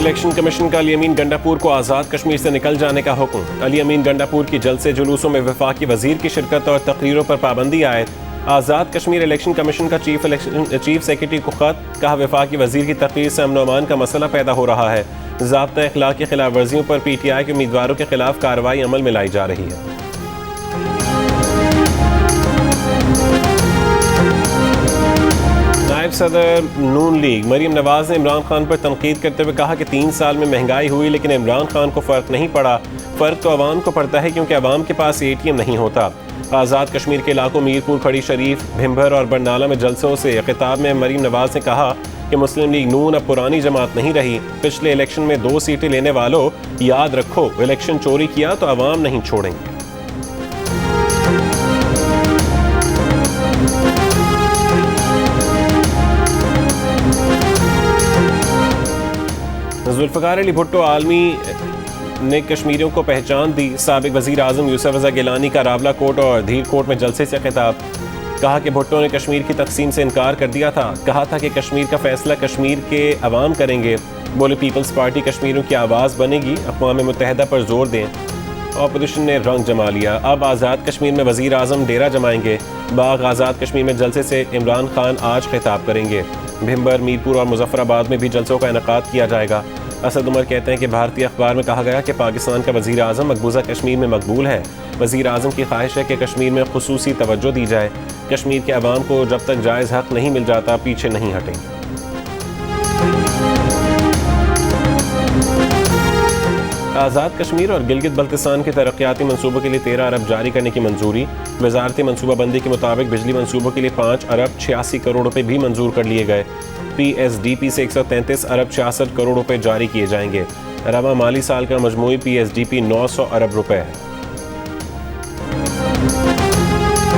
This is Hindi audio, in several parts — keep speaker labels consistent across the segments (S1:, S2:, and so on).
S1: इलेक्शन कमीशन का अली अमीन गंडापुर को आज़ाद कश्मीर से निकल जाने का हुक्म। अली अमीन गंडापुर की जलसे जुलूसों में वफाकी वजीर की शिरकत और तकरीरों पर पाबंदी आयद। आज़ाद कश्मीर इलेक्शन कमीशन का चीफ सेक्रेटरी को खत। कहा वफाकी वजीर की तकरीर से अमन अमान का मसला पैदा हो रहा है। ज़ाब्ता अखलाक की खिलाफ वर्जियों पर PTI के उम्मीदवारों के खिलाफ कार्रवाई अमल में लाई जा रही है। नायब सदर नून लीग मरीम नवाज ने इमरान खान पर तनकीद करते हुए कहा कि 3 साल में महंगाई हुई लेकिन इमरान खान को फ़र्क नहीं पड़ा। फ़र्क तो अवाम को पड़ता है क्योंकि अवाम के पास ATM नहीं होता। आज़ाद कश्मीर के इलाकों मीरपुर, खड़ी शरीफ, भिम्बर और बरनाला में जलसों से खिताब में मरीम नवाज ने कहा कि मुस्लिम लीग नून अब पुरानी जमात नहीं रही। पिछले इलेक्शन में 2 सीटें लेने वालों, याद रखो इलेक्शन चोरी किया तो अवाम नहीं छोड़ेंगे। जुल्फ़िकार अली भुट्टो आलमी ने कश्मीरियों को पहचान दी। साबिक वज़ीर आज़म यूसुफ रज़ा गिलानी का रावला कोट और धीर कोट में जलसे से खिताब। कहा कि भुट्टो ने कश्मीर की तकसीम से इनकार कर दिया था। कहा था कि कश्मीर का फैसला कश्मीर के अवाम करेंगे। बोले पीपल्स पार्टी कश्मीरियों की आवाज़ बनेगी, अक़वाम मुत्तहिदा पर जोर दें। अपोजिशन ने रंग जमा लिया। अब आज़ाद कश्मीर में वज़ीर आज़म डेरा जमाएंगे। बाग आज़ाद कश्मीर में जलसे से इमरान खान आज खिताब करेंगे। भिम्बर, मीरपुर और मुजफ्फराबाद में भी जलसों का इनेकाद किया जाएगा। असद उमर कहते हैं कि भारतीय अखबार में कहा गया कि पाकिस्तान का वज़ीर आज़म मकबूजा कश्मीर में मकबूल है। वज़ीर आज़म की ख्वाहिश है कि कश्मीर में खुसूसी तवज्जो दी जाए। कश्मीर के अवाम को जब तक जायज़ हक़ नहीं मिल जाता पीछे नहीं हटेंगे। आज़ाद कश्मीर और गिलगित बल्तिस्तान के तरक्याती मनसूबों के लिए 13 अरब जारी करने की मंजूरी। वजारती मनसूबाबंदी के मुताबिक बिजली मनसूबों के लिए 5 अरब 86 करोड़ रुपये भी मंजूर कर लिए गए। PSDP से 133 अरब 66 करोड़ रुपये जारी किए जाएंगे। रवा माली साल का मजमूई PSDP 900 अरब रुपये है।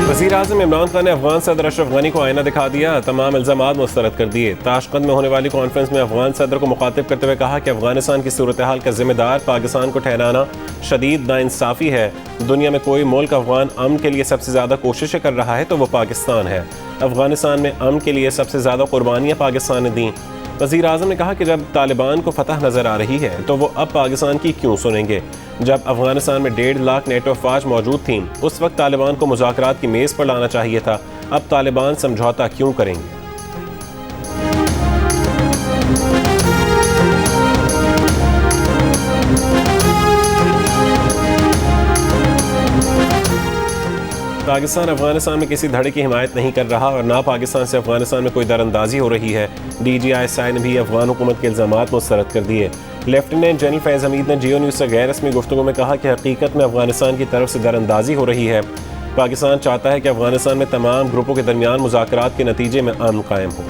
S1: वज़ीर आज़म इमरान खान ने अफगान सदर अशरफ गनी को आईना दिखा दिया। तमाम इल्ज़ामात मुस्तरद कर दिए। ताशकंद में होने वाली कॉन्फ्रेंस में अफगान सदर को मुखातिब करते हुए कहा कि अफगानिस्तान की सूरत हाल का जिम्मेदार पाकिस्तान को ठहराना शदीद नाइंसाफ़ी है। दुनिया में कोई मुल्क अफगान अमन के लिए सबसे ज़्यादा कोशिशें कर रहा है तो वो पाकिस्तान है। अफगानिस्तान में अमन के लिए सबसे ज़्यादा कुर्बानियाँ पाकिस्तान ने दी। वज़ीर आज़म ने कहा कि जब तालिबान को फतह नज़र आ रही है तो वो अब पाकिस्तान की क्यों सुनेंगे। जब अफगानिस्तान में 1.5 लाख नेटो अफवाज मौजूद थीं उस वक्त तालिबान को मुज़ाकरात की मेज़ पर लाना चाहिए था। अब तालिबान समझौता क्यों करेंगे। पाकिस्तान अफगानिस्तान में किसी धड़े की हिमायत नहीं कर रहा और ना पाकिस्तान से अफगानिस्तान में कोई दरअंदाजी हो रही है। DGI ने भी अफगान हुकूमत के इल्ज़ामात मुस्तरद कर दिए। लेफ्टिनेंट जनरल फैज़ हमीद ने जियो न्यूज़ से गैर रस्मी गुफ्तगू में कहा कि हकीकत में अफगानिस्तान की तरफ से दरअंदाजी हो रही है। पाकिस्तान चाहता है कि अफगानिस्तान में तमाम ग्रुपों के दरमियान मुज़ाकरात के नतीजे में अमन कायम हो।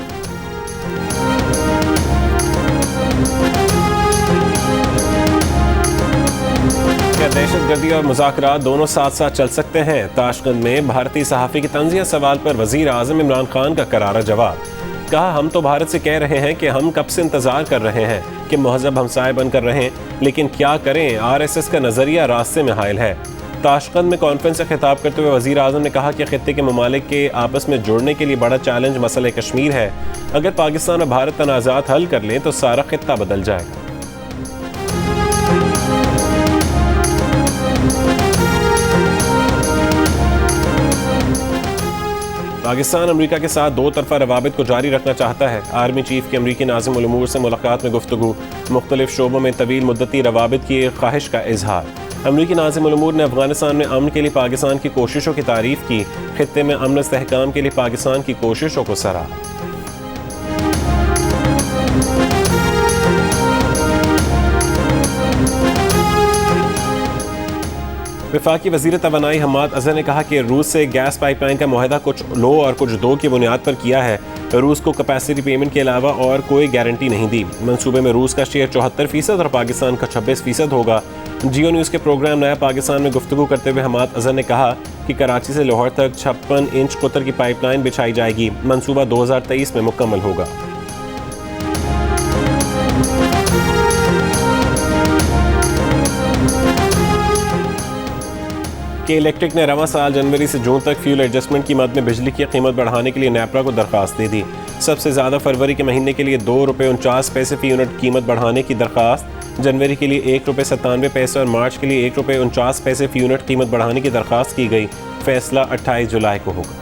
S1: क्या दहशतगर्दी और मुज़ाकरात दोनों साथ साथ चल सकते हैं। ताशकंद में भारतीय सहाफ़ी की तंज़िया सवाल पर वज़ीर आज़म इमरान खान का करारा जवाब। कहा हम तो भारत से कह रहे हैं कि हम कब से इंतज़ार कर रहे हैं कि महज़ब हमसाये बनकर रहें, लेकिन क्या करें RSS का नज़रिया रास्ते में हायल है। ताशकंद में कॉन्फ्रेंस से खिताब करते हुए वज़ीर आज़म ने कहा कि ख़ित्ते के ममालिक के आपस में जुड़ने के लिए बड़ा चैलेंज मसला कश्मीर है। अगर पाकिस्तान और भारत तनाज़ात हल कर लें तो सारा खित्ता बदल जाएगा। पाकिस्तान अमेरिका के साथ 2 तरफ़ा रवाबित को जारी रखना चाहता है। आर्मी चीफ की अमरीकी नाज़िम उल उमूर से मुलाकात में गुफ्तगू। मुख्तलिफ शोबों में तवील मुद्दती रवाबित की एक ख्वाहिश का इजहार। अमरीकी नाज़िम उल उमूर ने अफगानिस्तान में अमन के लिए पाकिस्तान की कोशिशों की तारीफ़ की। खित्ते में अमन इस्तेहकाम के लिए पाकिस्तान की कोशिशों को सराहा। वफाकी वज़ीर तवानाई हम्माद अज़हर ने कहा कि रूस से गैस पाइपलाइन का मुआहदा कुछ लो और कुछ दो की बुनियाद पर किया है। रूस को कैपेसिटी पेमेंट के अलावा और कोई गारंटी नहीं दी। मंसूबे में रूस का शेयर 74% और पाकिस्तान का 26% होगा। जियो न्यूज़ के प्रोग्राम नया पाकिस्तान में गुफ्तगू करते हुए हम्माद अज़हर ने कहा कि कराची से लाहौर तक 56 इंच कुतर की पाइपलाइन बिछाई जाएगी। मंसूबा 2023 में मुकम्मल होगा। के इलेक्ट्रिक ने रवां साल जनवरी से जून तक फ्यूल एडजस्टमेंट की मद में बिजली की कीमत बढ़ाने के लिए नेपरा को दरख्वास्त दे दी। सबसे ज़्यादा फरवरी के महीने के लिए ₹2.49 फ़ी यूनिट कीमत बढ़ाने की दरख्वास्त, जनवरी के लिए ₹1.97 और मार्च के लिए ₹1.49 फ़ी यूनिट कीमत बढ़ाने की दरख्वास्त की गई। फैसला 28 जुलाई को होगा।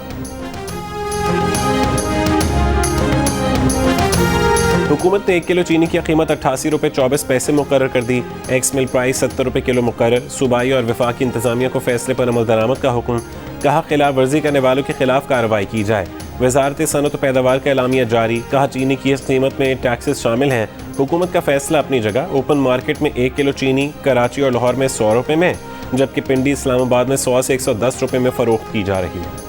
S1: हुकूमत ने 1 किलो चीनी की कीमत ₹88.24 मुकर्रर कर दी। एक्स मिल प्राइस ₹70 किलो मुकर्रर। सूबाई और वफाकी इंतजामिया को फैसले पर अमल दरामद का हुक्म। कहा खिलाफ वर्जी करने वालों के खिलाफ कार्रवाई की जाए। वजारत सनअत व पैदावार का एलामिया जारी। कहा चीनी की इस कीमत में टैक्सेस शामिल हैं। हुकूमत का फैसला अपनी जगह। ओपन मार्केट में 1 किलो चीनी कराची और लाहौर में ₹100 में, जबकि पिंडी इस्लामाबाद में 100 से ₹110 में फरोख्त की जा रही है।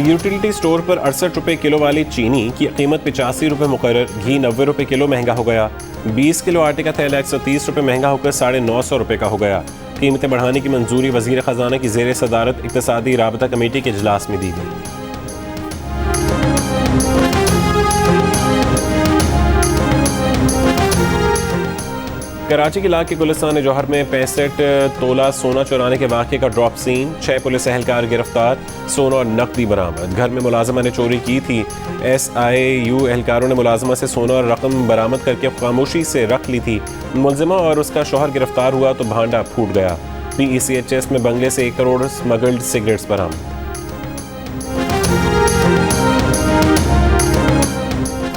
S1: यूटिलिटी स्टोर पर ₹68 किलो वाली चीनी की कीमत ₹85 मुकर्रर। घी ₹90 किलो महंगा हो गया। 20 किलो आटे का थैला ₹130 महंगा होकर ₹950 का हो गया। कीमतें बढ़ाने की मंजूरी वजीर खजाना की ज़ेर सदारत इक़्तिसादी राबता कमेटी के इजलास में दी गई। कराची के इलाके गुलिस्तान जौहर में 65 तोला सोना चुराने के वाक़े का ड्रॉप सीन। 6 पुलिस एहलकार गिरफ्तार। सोना और नकदी बरामद। घर में मुलाजमा ने चोरी की थी। SIU एहलकारों ने मुलाजमा से सोना और रकम बरामद करके खामोशी से रख ली थी। मुलजिमा और उसका शौहर गिरफ्तार हुआ तो भांडा फूट गया। PECHS में बंगले से 1 करोड़ स्मगल्ड सिगरेट्स बरामद।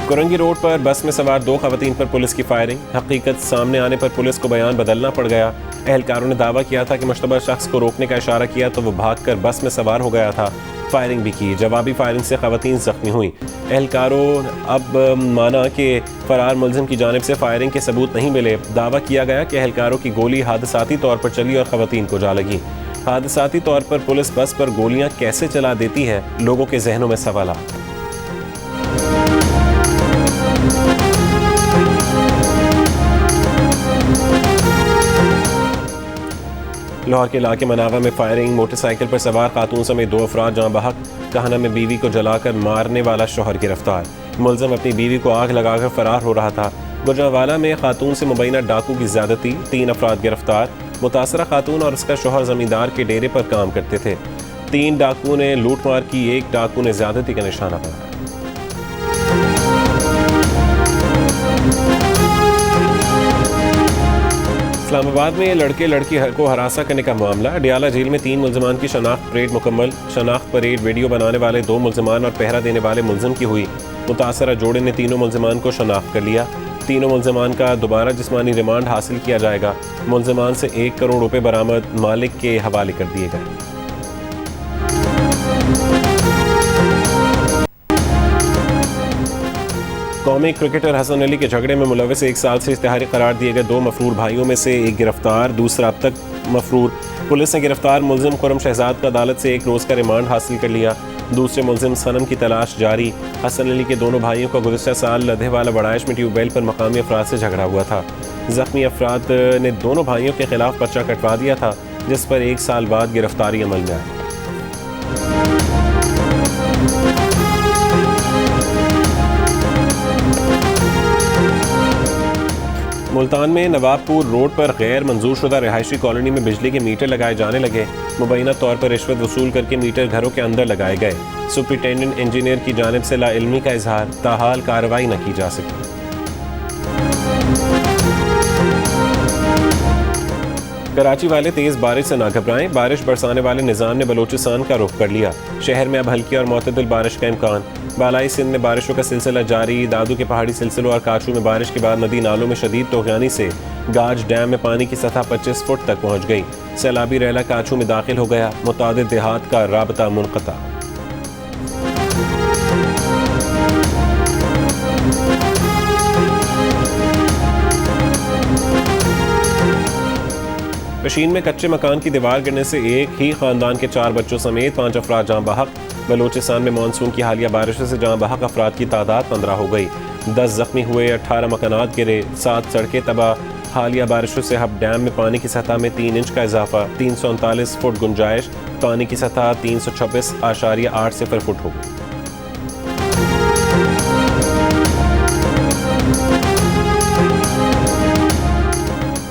S1: कुरंगी रोड पर बस में सवार 2 खवातीन पर पुलिस की फायरिंग। हकीकत सामने आने पर पुलिस को बयान बदलना पड़ गया। एहलकारों ने दावा किया था कि मुश्तबा शख्स को रोकने का इशारा किया तो वो भागकर बस में सवार हो गया था। फायरिंग भी की। जवाबी फायरिंग से खवातीन जख्मी हुई। एहलकारों अब माना कि फरार मुलजिम की जानिब से फायरिंग के सबूत नहीं मिले। दावा किया गया कि एहलकारों की गोली हादसाती तौर पर चली और खवातीन को जा लगी। हादसाती तौर पर पुलिस बस पर गोलियां कैसे चला देती है, लोगों के जहनों में सवाल। लाहौर के इलाके मनावा में फायरिंग। मोटरसाइकिल पर सवार खातून समेत 2 अफराद जाँ बहक। कहना में बीवी को जलाकर मारने वाला शौहर गिरफ्तार। मुलजिम अपनी बीवी को आग लगाकर फरार हो रहा था। गुजरांवाला में खातून से मुबैना डाकू की ज्यादती। 3 अफराद गिरफ्तार। मुतासरा खातून और उसका शौहर जमींदार के डेरे पर काम करते थे। 3 डाकू ने लूटमार की। 1 डाकू ने ज्यादती का निशाना बनाया। इस्लामाबाद में लड़के लड़की को हरासा करने का मामला। डियाला जेल में 3 मुलजमान की शनाख्त परेड मुकम्मल। शनाख्त परेड वीडियो बनाने वाले 2 मुलजमान और पहरा देने वाले मुलजिम की हुई। मुतासरा जोड़े ने तीनों मुलजमान को शनाख्त कर लिया। तीनों मुलजमान का दोबारा जिस्मानी रिमांड हासिल किया जाएगा। मुलजमान से 1 करोड़ रुपए बरामद मालिक के हवाले कर दिए गए। कौमी क्रिकेटर हसन अली के झगड़े में मुलविस 1 साल से इश्तिहारी करार दिए गए 2 मफरूर भाइयों में से एक गिरफ्तार, दूसरा अब तक मफरूर। पुलिस ने गिरफ्तार मुलजिम खुरम शहजाद का अदालत से 1 रोज़ का रिमांड हासिल कर लिया। दूसरे मुलजिम सनम की तलाश जारी। हसन अली के दोनों भाइयों का गुज़श्ता साल लधेवाला बड़ाइश में ट्यूबवेल पर मकामी अफराद से झगड़ा हुआ था। जख्मी अफराद ने दोनों भाइयों के खिलाफ पर्चा कटवा दिया था, जिस पर 1 साल बाद गिरफ्तारी अमल में आई। मुल्तान में नवाबपुर रोड पर गैर मंजूर शुदा रिहायशी कॉलोनी में बिजली के मीटर लगाए जाने लगे। मुबैना तौर पर रिश्वत वसूल करके मीटर घरों के अंदर लगाए गए। सुपरिटेंडेंट इंजीनियर की जानिब से लाइल्मी का इजहार, ताहाल कार्रवाई न की जा सकी। कराची वाले तेज बारिश से ना घबराएं। बारिश बरसाने वाले निज़ाम ने बलोचिस्तान का रुख कर लिया। शहर में अब हल्की और मुतदिल बारिश का इम्कान। बालाई सिंध में बारिशों का सिलसिला जारी। दादू के पहाड़ी सिलसिलों और काचू में बारिश के बाद नदी नालों में शदीद तोग़यानी से गाज डैम में पानी की सतह 25 फुट तक पहुँच गई। सैलाबी रैला काचू में दाखिल हो गया। मुतादिद देहात का राबता मुनक़ता। पशीन में कच्चे मकान की दीवार गिरने से एक ही खानदान के 4 बच्चों समेत 5 अफराद जाँ बहक। बलोचिस्तान में मानसून की हालिया बारिशों से जाँ बहक अफराद की तादाद 15 हो गई। 10 जख्मी हुए। 18 मकानात गिरे। 7 सड़कें तबाह। हालिया बारिशों से हब डैम में पानी की सतह में 3 इंच का इजाफा। 339 फुट गुंजाइश। पानी की सतह 326.80 फुट हो गई।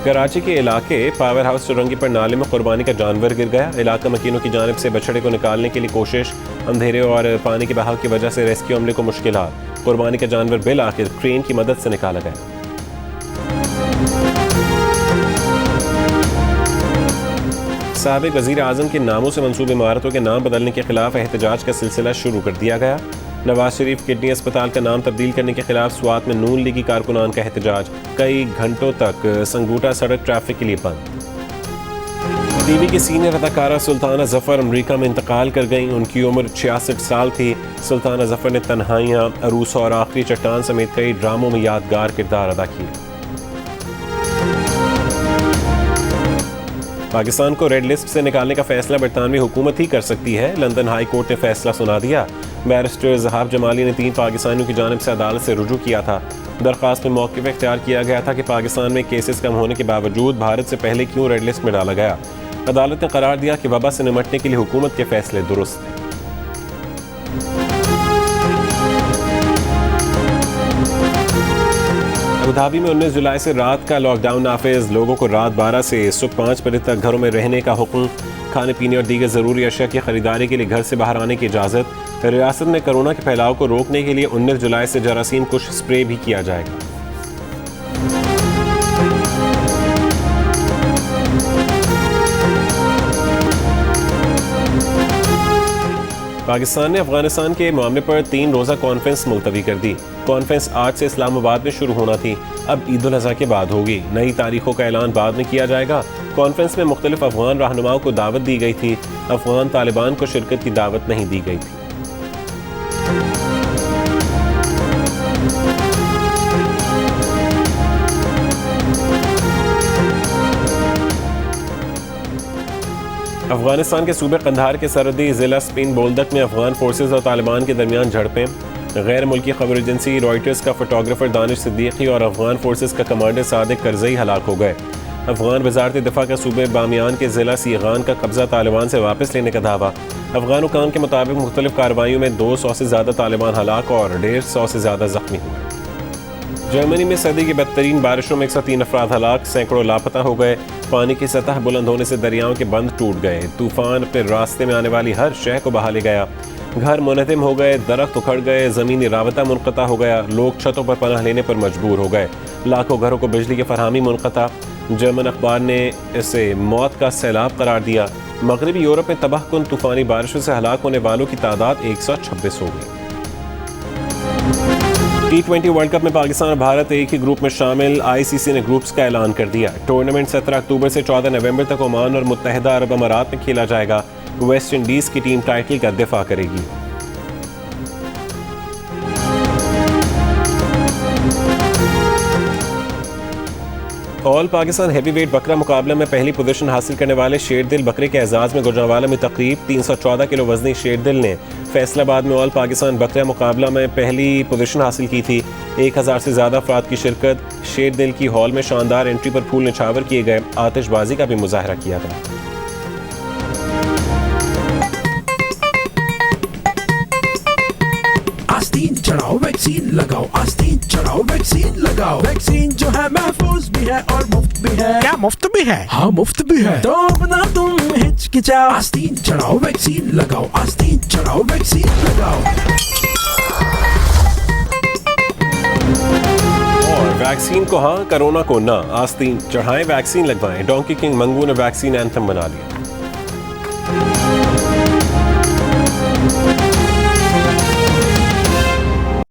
S1: कराची के इलाके पावर हाउस चुरंगी पर नाले में कुर्बानी का जानवर गिर गया। इलाका मकीनों की जानिब से बछड़े को निकालने के लिए कोशिश, अंधेरे और पानी के बहाव की वजह से रेस्क्यू अमले को मुश्किलात। कुर्बानी का जानवर बिल आखिर क्रेन की मदद से निकाला गया। साबिक वज़ीर आज़म के नामों से मंसूब इमारतों के नाम बदलने के खिलाफ एहतजाज का सिलसिला शुरू कर दिया गया। नवाज शरीफ किडनी अस्पताल का नाम तब्दील करने के खिलाफ स्वात में नून लीगी कारकुनान का एहतजाज, कई घंटों तक संगूटा सड़क ट्रैफिक के लिए बंद। टीवी की सीनियर अदाकारा सुल्ताना जफर अमेरिका में इंतकाल कर गईं। उनकी उम्र 66 साल थी। सुल्ताना जफर ने तन्हाइयाँ, अरूसा और आखिरी चट्टान समेत कई ड्रामों में यादगार किरदार अदा किए। पाकिस्तान को रेड लिस्ट से निकालने का फैसला बरतानवी हुकूमत ही कर सकती है, लंदन हाई कोर्ट ने फैसला सुना दिया। बैरिस्टर ज़हाब जमाली ने 3 पाकिस्तानियों की जानिब से अदालत से रुजू किया था। दरख्वास्त में मौक़िफ़ इख्तियार किया गया था कि पाकिस्तान में केसेस कम होने के बावजूद भारत से पहले क्यों रेड लिस्ट में डाला गया। अदालत ने करार दिया कि वबा से निमटने के लिए हुकूमत के फैसले दुरुस्त हैं। अबुधाबी में 19 जुलाई से रात का लॉकडाउन नाफिज। लोगों को रात 12 से सुबह 5 बजे तक घरों में रहने का हुक्म। खाने पीने और दीगर ज़रूरी अशिया की खरीदारी के लिए घर से बाहर आने की इजाज़त। रियासत में कोरोना के फैलाव को रोकने के लिए 19 जुलाई से जरासीम कुश स्प्रे भी किया जाएगा। पाकिस्तान ने अफगानिस्तान के मामले पर 3 रोज़ा कॉन्फ्रेंस मुलतवी कर दी। कॉन्फ्रेंस आज से इस्लामाबाद में शुरू होना थी, अब ईद उल अज़हा के बाद होगी। नई तारीखों का ऐलान बाद में किया जाएगा। कॉन्फ्रेंस में मुख्तलिफ अफगान रहनुमाओं को दावत दी गई थी। अफगान तालिबान को शिरकत की दावत नहीं दी गई थी। अफगानिस्तान के सूबे कंधार के सरहदी ज़िला स्पिन बोल्दक में अफगान फोर्सेज और तालिबान के दरमियान झड़पें। गैर मुल्की खबर एजेंसी रॉयटर्स का फोटोग्राफर दानिश सिद्दीकी और अफगान फोर्सेज का कमांडर सादिक करजई हलाक हो गए। अफगान वजारत दिफा का सूबे बामियान के ज़िला सीगान का कब्जा तालिबान से वापस लेने का दावा। अफगान हुकाम के मुताबिक मुख्तलिफ कार्रवाइयों में 200 से ज़्यादा तालिबान हलाक और 150 से ज़्यादा जख्मी हुए। जर्मनी में सदी की बदतरीन बारिशों में 103 अफराद हलाक, सैकड़ों लापता हो गए। पानी की सतह बुलंद होने से दरियाओं के बंद टूट गए। तूफान अपने रास्ते में आने वाली हर शह को बहा ले गया। घर मुनहदिम हो गए, दरख्त उखड़ गए, ज़मीनी राबता मुनक़ता हो गया। लोग छतों पर पनाह लेने पर मजबूर हो गए। लाखों घरों को बिजली की फरहमी मुनक़ता। जर्मन अखबार ने इसे मौत का सैलाब करार दिया। मगरबी यूरोप में तबाहकुन तूफ़ानी बारिशों से हलाक होने वालों की तादाद 126 हो गई। T20 वर्ल्ड कप में पाकिस्तान और भारत एक ही ग्रुप में शामिल। ICC ने ग्रुप्स का ऐलान कर दिया। टूर्नामेंट 17 अक्टूबर से 14 नवंबर तक ओमान और मुत्तहिदा अरब अमारात में खेला जाएगा। वेस्ट इंडीज की टीम टाइटल का दिफा करेगी। ऑल पाकिस्तान हैवीवेट बकरा मुकाबला में पहली पोजीशन हासिल करने वाले शेरदिल बकरे के एजाज में गुजरांवाला में तकरीब 314 किलो वजनी शेरदिल ने फैसलाबाद में ऑल पाकिस्तान बकरा मुकाबला में पहली पोजीशन हासिल की थी। 1000 से ज़्यादा अफराद की शिरकत। शेरदिल की हॉल में शानदार एंट्री पर फूल निछावर किए गए। आतिशबाजी का भी मुजाहरा किया गया।
S2: आस्तीन चढ़ाओ वैक्सीन लगाओ, आस्तीन चढ़ाओ वैक्सीन लगाओ। वैक्सीन जो है महफूज भी है और मुफ्त भी है।
S3: क्या मुफ्त भी है?
S2: हाँ मुफ्त भी है, तो अपना तुम हिचकिचाओ। आस्तीन चढ़ाओ वैक्सीन लगाओ, आस्तीन चढ़ाओ वैक्सीन लगाओ।
S1: और वैक्सीन को हाँ, कोरोना को ना। आस्तीन चढ़ाएं, वैक्सीन लगवाएं। डोंकी किंग मंगू ने वैक्सीन एंथम बना लिया।